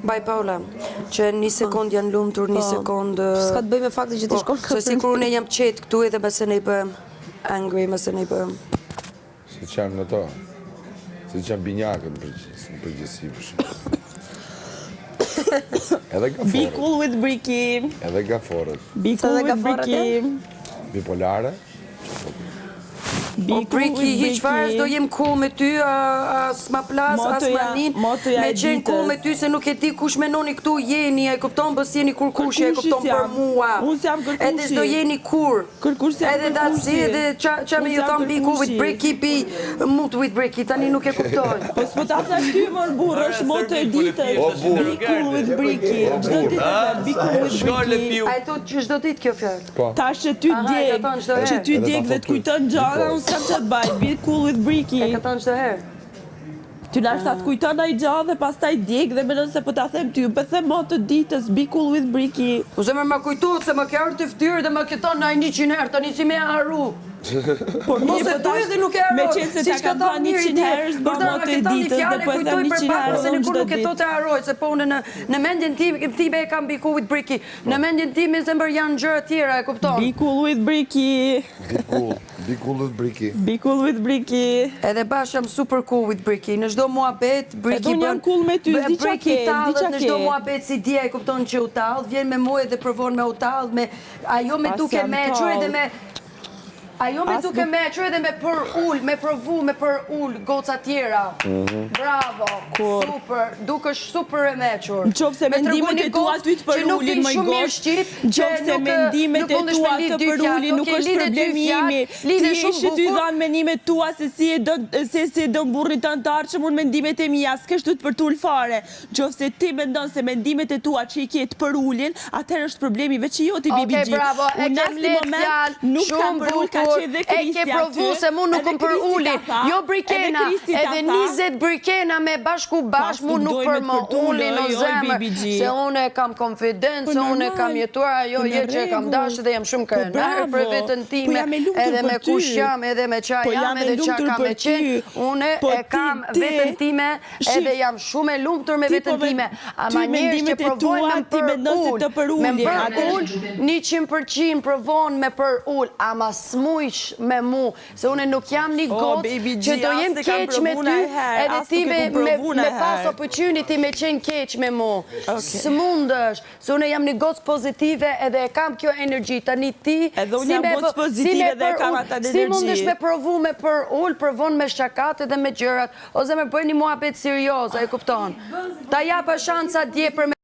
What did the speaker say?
Baj Paula, që një sekund janë lumtur, një sekund... S'ka të bëj me faktin që ti shkon Se si kur ne jam qetë këtu edhe mëse ne i bëm angry, mëse ne i bëm. Si që janë në to, si që janë binjakën në përgjësi për shumë. Edhe gaforët. Be cool with Bricky. Edhe gaforët. Be cool with Bricky. Bipolare. O Bricky, hiq farë s'do jem cool me ty, as ma plas, as ma nin, me qenë cool me ty se nuk e di kush menoni këtu jeni, e kupton bës jeni kur kush, e kupton për mua. Unë jam kërkushi. Edhe s'do jeni kur. Kërkushi jam edhe datësi, edhe qa me ju thonë be cool with Bricky, be mood with Bricky, tani nuk e kuptoj. Po s'po ta thash ty mor burr, është moto e ditës. Be cool with Bricky. Çdo ditë be cool with Bricky. Ai thotë që çdo ditë kjo fjalë. Tash që ty djeg, që ty djeg dhe të kujton gjëra, unë s'kam çat baj. Be cool with Bricky. E ka thënë çdo herë. Ty na shtat kujton ai gjallë dhe pastaj djeg dhe mendon se po ta them ty, po them moto ditës, be cool with Bricky. Po zemër më kujtohet se më ke ardhur të ftyrë dhe më ke thënë ai 100 herë, tani si më harru. Por mos e thuaj dhe nuk e harro. Me qenë se ta kam thënë 100 herë, s'bën moto e ditës dhe po e them 100 herë se kur nuk e thotë harroj, se po unë në mendjen time e kam be cool with Bricky. Në mendjen time zemër janë gjëra tjera, e kupton? Be cool with Bricky. Be cool with Bricky. Be cool with Bricky. Edhe bash jam super cool with Bricky. Në çdo muhabet Bricky bën. Jam cool me ty, s'di çka ke, në çdo muhabet si dia e kupton që u tall, vjen me mua dhe provon me u tall, me ajo me duke meçur edhe me ajo me duke mequr edhe me për ull, me provu, me për ull, goca tjera. Bravo, super, dukesh super e mequr. Qofse mendimet e tua ty të për ullin më gosh, qofse mendimet e tua të për ullin nuk është problemi imi, ti ishë ty dhanë mendimet tua se si do burrit të antarë që mund mendimet e mija, s'kesh du të për t'ull fare. Qofse ti mendon se mendimet e tua që i kjetë për ullin, atër është problemi veç i joti BBG. Bravo, e kem let fjalë, shumë bukur. E ke provu se mu nuk më për uli, jo brikena, edhe 20 brikena me bashku mu nuk për më uli në zemër, se unë e kam konfidencë, se unë e kam jetuar ajo jetë që e kam dashë dhe jam shumë kërënarë për vetën time, edhe me kush jam, edhe me qa jam, edhe qa kam e qenë, unë e kam vetën time, edhe jam shumë e lumëtur me vetën time, ama njërë që provojnë me për ullë, me për ullë, 100% provojnë me për ullë, ama smujsh me mu, se une nuk jam një gotë që do jem keq me ty, edhe ti me pas opportunity me qenë keq me mu. Së mundësh, se une jam një gotë pozitive edhe e kam kjo energji, tani ti... Edhe unë jam gotë pozitive dhe e kam ata energji. Si mundesh me provu me për ullë, provon me shakat edhe me gjërat, ose me bëj një muhabet serioze, e kupton? Ta japa shansa dje për